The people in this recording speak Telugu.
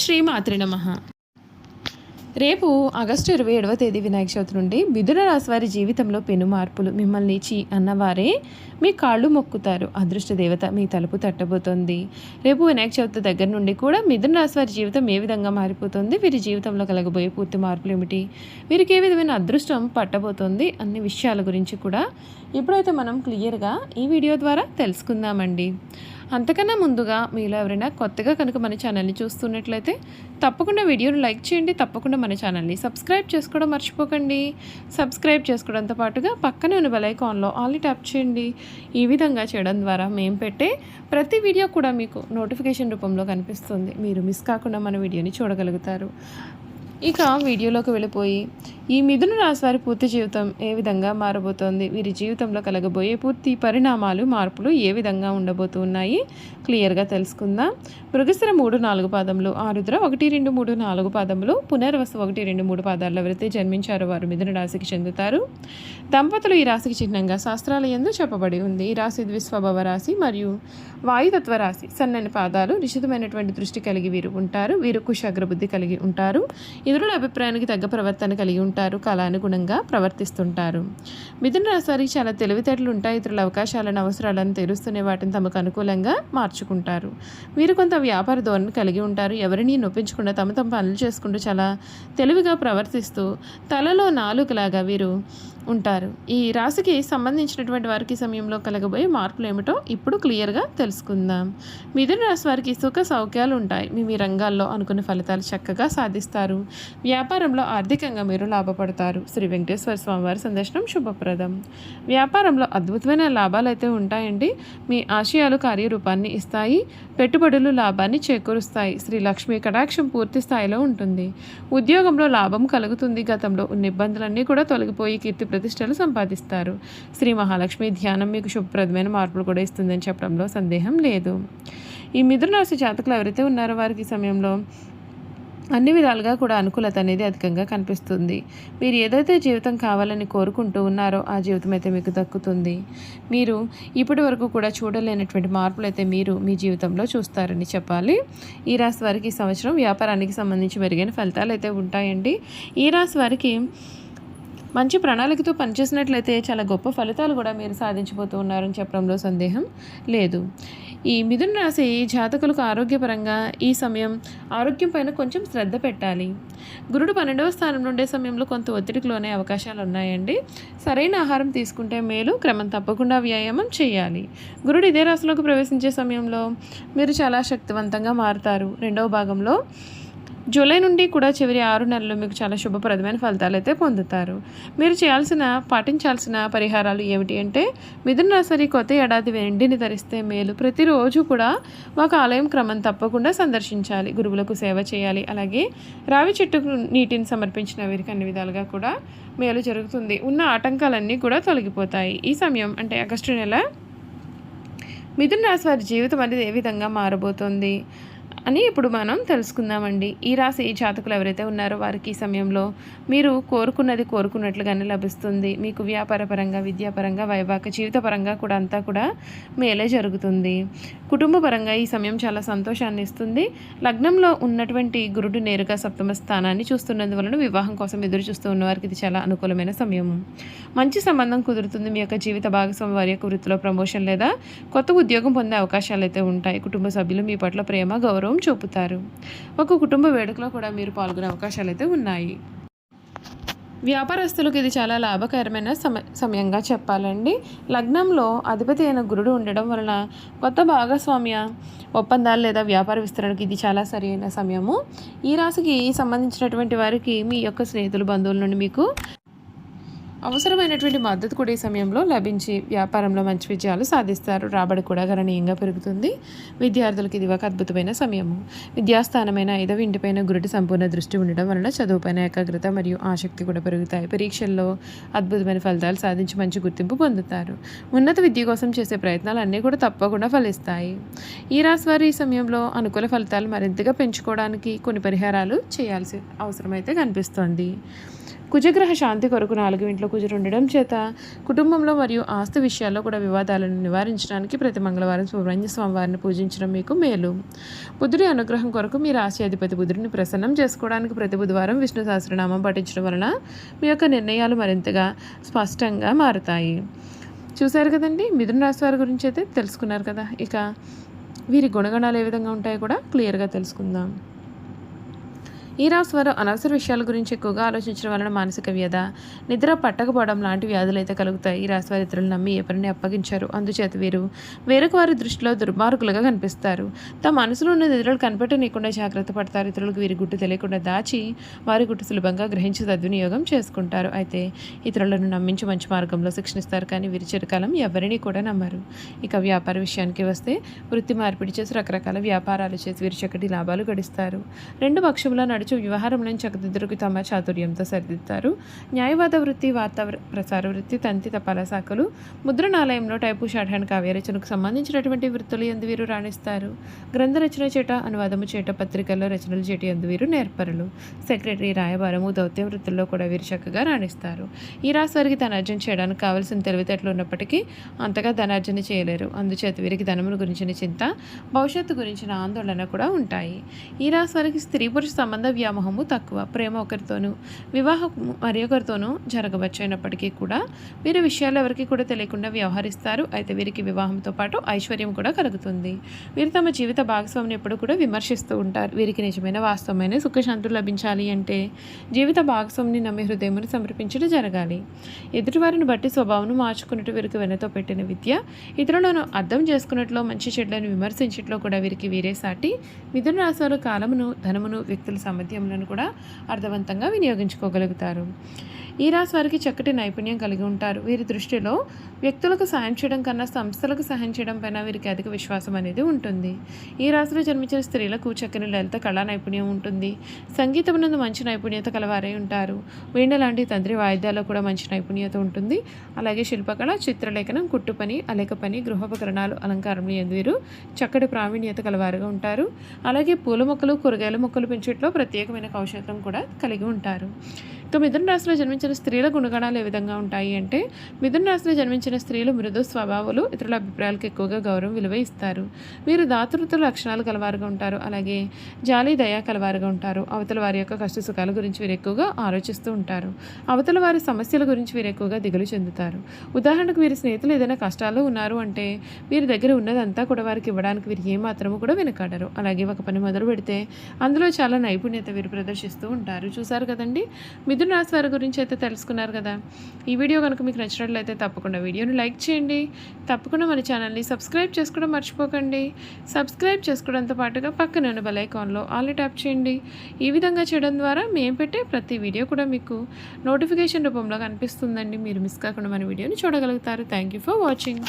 శ్రీ మాత్రే నమః. రేపు ఆగస్టు 27వ తేదీ వినాయక చవితి నుండి మిథున రాశి వారి జీవితంలో పెను మార్పులు. మిమ్మల్ని చీ అన్నవారే మీ కాళ్ళు మొక్కుతారు. అదృష్ట దేవత మీ తలుపు తట్టబోతోంది. రేపు వినాయక చవితి దగ్గర నుండి కూడా మిథున రాశి వారి జీవితం ఏ విధంగా మారిపోతుంది, వీరి జీవితంలో కలగబోయే పూర్తి మార్పులు ఏమిటి, వీరికి ఏ విధమైన అదృష్టం పట్టబోతోంది అన్ని విషయాల గురించి కూడా ఇప్పుడైతే మనం క్లియర్గా ఈ వీడియో ద్వారా తెలుసుకుందామండి. అంతకన్నా ముందుగా మీలో ఎవరైనా కొత్తగా కనుక మన ఛానల్ని చూస్తున్నట్లయితే తప్పకుండా వీడియోను లైక్ చేయండి. తప్పకుండా మన ఛానల్ని సబ్స్క్రైబ్ చేసుకోవడం మర్చిపోకండి. సబ్స్క్రైబ్ చేసుకోవడంతో పాటుగా పక్కనే ఉన్న బెల్ ఐకాన్లో ఆల్ ట్యాప్ చేయండి. ఈ విధంగా చేయడం ద్వారా మేము పెట్టే ప్రతి వీడియో కూడా మీకు నోటిఫికేషన్ రూపంలో కనిపిస్తుంది. మీరు మిస్ కాకుండా మన వీడియోని చూడగలుగుతారు. ఇక వీడియోలోకి వెళ్ళిపోయి ఈ మిథున రాశి వారి పూర్తి జీవితం ఏ విధంగా మారబోతోంది, వీరి జీవితంలో కలగబోయే పూర్తి పరిణామాలు మార్పులు ఏ విధంగా ఉండబోతున్నాయి క్లియర్గా తెలుసుకుందాం. మృగశిర 3-4 పాదములు, ఆరుద్ర 1-2-3-4 పాదములు, పునర్వసు 1-2-3 పాదాల్లో ఎవరైతే జన్మించారో వారు మిథున రాశికి చెందుతారు. దంపతులు ఈ రాశికి చిహ్నంగా శాస్త్రాల యందు చెప్పబడి ఉంది. ఈ రాశి ద్విస్వభావ రాశి మరియు వాయుతత్వ రాశి. సన్నని పాదాలు, నిశితమైనటువంటి దృష్టి కలిగి వీరు ఉంటారు. వీరు కుశాగ్రబుద్ధి కలిగి ఉంటారు. ఇతరుల అభిప్రాయానికి తగ్గ ప్రవర్తన కలిగి ఉంటారు. కాలానుగుణంగా ప్రవర్తిస్తుంటారు. మిథున రాశి వారికి చాలా తెలివితేటలు ఉంటాయి. ఇతరుల అవకాశాలను, అవసరాలను తీరుస్తూనే వాటిని తమకు అనుకూలంగా మార్చుకుంటారు. వీరు కొంత వ్యాపార ధోరణి కలిగి ఉంటారు. ఎవరిని నొప్పించకుండా తమ పనులు చేసుకుంటూ చాలా తెలివిగా ప్రవర్తిస్తూ తలలో నాలుకలాగా వీరు ఉంటారు. ఈ రాశికి సంబంధించినటువంటి వారికి సమయంలో కలగబోయే మార్పులు ఏమిటో ఇప్పుడు క్లియర్గా తెలుసుకుందాం. మిథున రాశి వారికి సుఖ సౌఖ్యాలు ఉంటాయి. మీ రంగాల్లో అనుకున్న ఫలితాలు చక్కగా సాధిస్తారు. వ్యాపారంలో ఆర్థికంగా మీరు లాభపడతారు. శ్రీ వెంకటేశ్వర స్వామివారి సందర్శనం శుభప్రదం. వ్యాపారంలో అద్భుతమైన లాభాలు అయితే ఉంటాయండి. మీ ఆశయాలు కార్యరూపాన్ని ఇస్తాయి. పెట్టుబడులు లాభాన్ని చేకూరుస్తాయి. శ్రీ లక్ష్మీ కటాక్షం పూర్తి స్థాయిలో ఉంటుంది. ఉద్యోగంలో లాభం కలుగుతుంది. గతంలో ఉన్న ఇబ్బందులన్నీ కూడా తొలగిపోయి కీర్తి ప్రతిష్టలు సంపాదిస్తారు. శ్రీ మహాలక్ష్మి ధ్యానం మీకు శుభప్రదమైన మార్పులు కూడా ఇస్తుందని చెప్పడంలో సందేహం లేదు. ఈ మిథున రాశి జాతకులు ఎవరైతే ఉన్నారో వారికి సమయంలో అన్ని విధాలుగా కూడా అనుకూలత అనేది అధికంగా కనిపిస్తుంది. మీరు ఏదైతే జీవితం కావాలని కోరుకుంటూ ఉన్నారో ఆ జీవితం అయితే మీకు దక్కుతుంది. మీరు ఇప్పటి వరకు కూడా చూడలేనటువంటి మార్పులు అయితే మీరు మీ జీవితంలో చూస్తారని చెప్పాలి. ఈ రాశి వారికి ఈ సంవత్సరం వ్యాపారానికి సంబంధించి మెరుగైన ఫలితాలు అయితే ఉంటాయండి. ఈ రాశి వారికి మంచి ప్రణాళికతో పనిచేసినట్లయితే చాలా గొప్ప ఫలితాలు కూడా మీరు సాధించబోతూ ఉన్నారని చెప్పడంలో సందేహం లేదు. ఈ మిథున రాశి జాతకులకు ఆరోగ్యపరంగా ఈ సమయం ఆరోగ్యం పైన కొంచెం శ్రద్ధ పెట్టాలి. గురుడు 12వ స్థానంలో ఉండే సమయంలో కొంత ఒత్తిడికి లోనే అవకాశాలు ఉన్నాయండి. సరైన ఆహారం తీసుకుంటే మేలు. క్రమం తప్పకుండా వ్యాయామం చేయాలి. గురుడు ఇదే రాశిలోకి ప్రవేశించే సమయంలో మీరు చాలా శక్తివంతంగా మారుతారు. 2వ భాగంలో జూలై నుండి కూడా చివరి 6 నెలలు మీకు చాలా శుభప్రదమైన ఫలితాలు అయితే పొందుతారు. మీరు పాటించాల్సిన పరిహారాలు ఏమిటి అంటే మిథున రాశి కొత్త ఏడాది వెండిని ధరిస్తే మేలు. ప్రతిరోజు కూడా ఒక ఆలయం క్రమం తప్పకుండా సందర్శించాలి. గురువులకు సేవ చేయాలి. అలాగే రావి చెట్టుకు నీటిని సమర్పించిన వీరికి అన్ని విధాలుగా కూడా మేలు జరుగుతుంది. ఉన్న ఆటంకాలన్నీ కూడా తొలగిపోతాయి. ఈ సమయం అంటే ఆగస్టు నెల మిథున రాశి వారి జీవితం అనేది ఏ విధంగా మారబోతోంది అని ఇప్పుడు మనం తెలుసుకుందామండి. ఈ రాశి జాతకులు ఎవరైతే ఉన్నారో వారికి ఈ సమయంలో మీరు కోరుకున్నట్లుగానే లభిస్తుంది. మీకు వ్యాపారపరంగా, విద్యాపరంగా, వైవాహిక జీవితపరంగా కూడా అంతా కూడా మేలే జరుగుతుంది. కుటుంబ పరంగా ఈ సమయం చాలా సంతోషాన్ని ఇస్తుంది. లగ్నంలో ఉన్నటువంటి గురుడు నేరుగా 7వ స్థానాన్ని చూస్తున్నందువలన వివాహం కోసం ఎదురు చూస్తూ ఉన్న వారికి ఇది చాలా అనుకూలమైన సమయం. మంచి సంబంధం కుదురుతుంది. మీ యొక్క జీవిత భాగస్వామి వారి యొక్క వృత్తిలో ప్రమోషన్ లేదా కొత్త ఉద్యోగం పొందే అవకాశాలు అయితే ఉంటాయి. కుటుంబ సభ్యులు మీ పట్ల ప్రేమ, గౌరవం చూపుతారు. ఒక కుటుంబ వేడుకలో కూడా మీరు పాల్గొనే అవకాశాలు అయితే ఉన్నాయి. వ్యాపారస్తులకు ఇది చాలా లాభకరమైన సమయంగా చెప్పాలండి. లగ్నంలో అధిపతి అయిన గురుడు ఉండడం వలన కొత్త భాగస్వామ్య ఒప్పందాలు లేదా వ్యాపార విస్తరణకు ఇది చాలా సరైన సమయము. ఈ రాశికి సంబంధించినటువంటి వారికి మీ యొక్క స్నేహితులు, బంధువుల నుండి మీకు అవసరమైనటువంటి మద్దతు కూడా ఈ సమయంలో లభించి వ్యాపారంలో మంచి విజయాలు సాధిస్తారు. రాబడి కూడా గణనీయంగా పెరుగుతుంది. విద్యార్థులకు ఇది ఒక అద్భుతమైన సమయము. విద్యాస్థానమైన 5వ ఇంటిపైన గురుడి సంపూర్ణ దృష్టి ఉండడం వలన చదువుపైన ఏకాగ్రత మరియు ఆసక్తి కూడా పెరుగుతాయి. పరీక్షల్లో అద్భుతమైన ఫలితాలు సాధించి మంచి గుర్తింపు పొందుతారు. ఉన్నత విద్య కోసం చేసే ప్రయత్నాలు అన్నీ కూడా తప్పకుండా ఫలిస్తాయి. ఈ రాశి వారి ఈ సమయంలో అనుకూల ఫలితాలు మరింతగా పెంచుకోవడానికి కొన్ని పరిహారాలు చేయాల్సి అవసరమైతే కనిపిస్తోంది. కుజగ్రహ శాంతి కొరకు 4 ఇంట్లో కుజుడు ఉండడం చేత కుటుంబంలో మరియు ఆస్తి విషయాల్లో కూడా వివాదాలను నివారించడానికి ప్రతి మంగళవారం సుబ్రహ్మణ్య స్వామివారిని పూజించడం మీకు మేలు. బుధుడి అనుగ్రహం కొరకు మీ రాశి అధిపతి బుధుడిని ప్రసన్నం చేసుకోవడానికి ప్రతి బుధవారం విష్ణు సహస్రనామం పఠించడం వలన మీ యొక్క నిర్ణయాలు మరింతగా స్పష్టంగా మారుతాయి. చూశారు కదండి, మిథున రాశి వారి గురించి అయితే తెలుసుకున్నారు కదా. ఇక వీరి గుణగణాలు ఏ విధంగా ఉంటాయో కూడా క్లియర్గా తెలుసుకుందాం. ఈ రాశి వారు అనవసర విషయాల గురించి ఎక్కువగా ఆలోచించడం వలన మానసిక వ్యధ, నిద్ర పట్టకపోవడం లాంటి వ్యాధులు అయితే కలుగుతాయి. ఈ రాశి వారి ఇతరులు నమ్మి ఏ పనిని అప్పగించారు. అందుచేత వీరు వేరొక వారి దృష్టిలో దుర్మార్గులుగా కనిపిస్తారు. తమ మనసులో ఉన్న ఇతరులు కనిపెట్టనీయకుండా జాగ్రత్త పడతారు. ఇతరులకు వీరి గుట్టు తెలియకుండా దాచి వారి గుట్టు సులభంగా గ్రహించి సద్వినియోగం చేసుకుంటారు. అయితే ఇతరులను నమ్మించి మంచి మార్గంలో శిక్షణిస్తారు, కానీ వీరి చిరకాలం ఎవరిని కూడా నమ్మరు. ఇక వ్యాపార విషయానికి వస్తే వృత్తి మార్పిడి చేసి రకరకాల వ్యాపారాలు చేసి వీరు చక్కటి లాభాలు గడిస్తారు. రెండు పక్షముల నడుచు వ్యవహారంలో చక్కదిద్దుకు తమ చాతుర్యంతో సరిదిద్దారు. న్యాయవాద వృత్తి, వార్తా ప్రసార వృత్తి, తంతి తపాలా శాఖలు, ముద్రణాలయంలో టైపు షార్ట్ హ్యాండ్ కావ్యరచనకు సంబంధించినటువంటి వృత్తులు ఎందు వీరు రాణిస్తారు. గ్రంథ రచన చేట, అనువాదము చేట, పత్రికల్లో రచనలు చేటి ఎందు వీరు నేర్పరులు. సెక్రటరీ, రాయబారము, దౌత్య వృత్తుల్లో కూడా వీరు చక్కగా రాణిస్తారు. ఈ రాశి వారికి ధనార్జన చేయడానికి కావలసిన తెలివితేటలు ఉన్నప్పటికీ అంతగా ధనార్జన చేయలేరు. అందుచేత వీరికి ధనమును గురించిన చింత, భవిష్యత్తు గురించిన ఆందోళన కూడా ఉంటాయి. ఈ రాశి వారికి స్త్రీ పురుష సంబంధ వ్యామోహము తక్కువ. ప్రేమ ఒకరితోనూ, వివాహం మరొకరితోనూ జరగవచ్చు. అయినప్పటికీ కూడా వీరి విషయాలు ఎవరికి కూడా తెలియకుండా వ్యవహరిస్తారు. అయితే వీరికి వివాహంతో పాటు ఐశ్వర్యం కూడా కలుగుతుంది. వీరు తమ జీవిత భాగస్వామిని ఎప్పుడు కూడా విమర్శిస్తూ ఉంటారు. వీరికి నిజమైన వాస్తవమైన సుఖశాంతులు లభించాలి అంటే జీవిత భాగస్వామిని నమ్మి హృదయమును సమర్పించడం జరగాలి. ఎదుటివారిని బట్టి స్వభావం మార్చుకున్నట్టు వీరికి వెనతో పెట్టిన విద్య, ఇతరులను అర్థం చేసుకున్నట్లో, మంచి చెడ్లను విమర్శించట్లో కూడా వీరికి వీరే సాటి. మిథున రాశి వారు కాలమును, ధనమును, వ్యక్తుల సామర్థ్యములను కూడా అర్థవంతంగా వినియోగించుకోగలుగుతారు. ఈ రాశి వారికి చక్కటి నైపుణ్యం కలిగి ఉంటారు. వీరి దృష్టిలో వ్యక్తులకు సహాయం చేయడం కన్నా సంస్థలకు సహాయం చేయడం పైన వీరికి అధిక విశ్వాసం అనేది ఉంటుంది. ఈ రాశిలో జన్మించిన స్త్రీలకు చక్కని లలిత కళా నైపుణ్యం ఉంటుంది. సంగీతమునందు మంచి నైపుణ్యత కలవారై ఉంటారు. వీణ లాంటి తంత్రి వాయిద్యాల్లో కూడా మంచి నైపుణ్యత ఉంటుంది. అలాగే శిల్పకళ, చిత్రలేఖనం, కుట్టు పని, అలేక పని, గృహోపకరణాలు, అలంకారంలో ఎందు వీరు చక్కటి ప్రావీణ్యత కలవారుగా ఉంటారు. అలాగే పూల మొక్కలు, కూరగాయల మొక్కలు పెంచట్లో ప్రత్యేకమైన కౌశలం కూడా కలిగి ఉంటారు. ఇక మిథున రాశిలో జన్మించిన స్త్రీల గుణగణాలు ఏ విధంగా ఉంటాయి అంటే, మిథున రాశిలో జన్మించిన స్త్రీలు మృదు స్వభావాలు, ఇతరుల అభిప్రాయాలకు ఎక్కువగా గౌరవం, విలువ ఇస్తారు. వీరు దాతృత్వ లక్షణాలు కలవారుగా ఉంటారు. అలాగే జాలి, దయ కలవారుగా ఉంటారు. అవతల వారి యొక్క కష్ట సుఖాల గురించి వీరు ఎక్కువగా ఆలోచిస్తూ ఉంటారు. అవతల వారి సమస్యల గురించి వీరు ఎక్కువగా దిగులు చెందుతారు. ఉదాహరణకు వీరి స్నేహితులు ఏదైనా కష్టాల్లో ఉన్నారు అంటే వీరి దగ్గర ఉన్నదంతా కూడా వారికి ఇవ్వడానికి వీరు ఏమాత్రము కూడా వెనకాడరు. అలాగే ఒక పని మొదలు పెడితే అందులో చాలా నైపుణ్యత వీరు ప్రదర్శిస్తూ ఉంటారు. చూసారు కదండి, మిథున రాశి వారి గురించి అయితే తెలుసుకున్నారు కదా. ఈ వీడియో కనుక మీకు నచ్చినట్లయితే తప్పకుండా వీడియోని లైక్ చేయండి. తప్పకుండా మన ఛానల్ని సబ్స్క్రైబ్ చేసుకోవడం మర్చిపోకండి. సబ్స్క్రైబ్ చేసుకోవడంతో పాటుగా పక్కన ఉన్న బెల్ ఐకాన్లో ఆల్ని ట్యాప్ చేయండి. ఈ విధంగా చేయడం ద్వారా మేము పెట్టే ప్రతి వీడియో కూడా మీకు నోటిఫికేషన్ రూపంలో కనిపిస్తుందండి. మీరు మిస్ కాకుండా మన వీడియోని చూడగలుగుతారు. Thank you for watching.